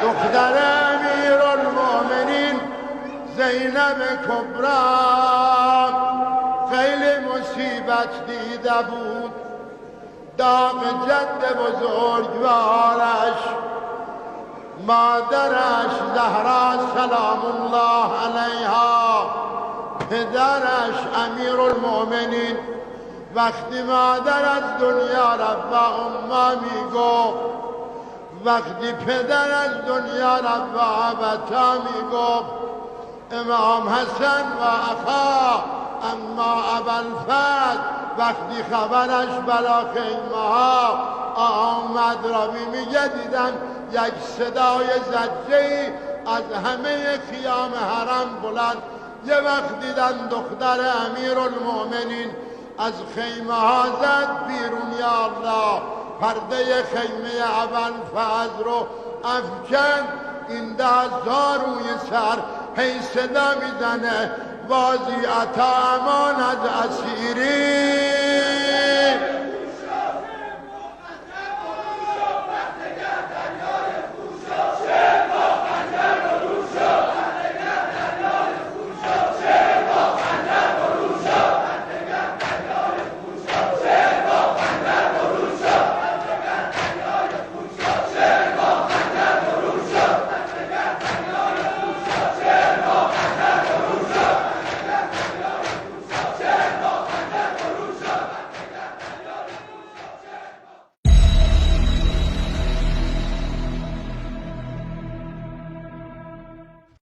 دختر امیرالمؤمنین زینب کبری خیلی مصیبت دیده بود. داغ جد بزرگوارش مادرش زهرا سلام الله علیها، پدرش امیرالمؤمنین وقتی مادر از دنیا رفت و اما میگفت، وقتی پدر از دنیا رفت و ابتا میگفت، امام حسن و اخا اما ابوالفضل وقتی خبرش بلا خیمه ها آمد راوی میگه دیدم یک صدای زجه‌ای از همه خیام حرم بلند. یه وقت دیدن دختر امیرالمؤمنین از خیمه ها زد بیرون، یا الله پرده خیمه ابوالفضل رو افکن، این دست‌ها روی سر هی صدا میزنه وازی عطا امان از اسیری.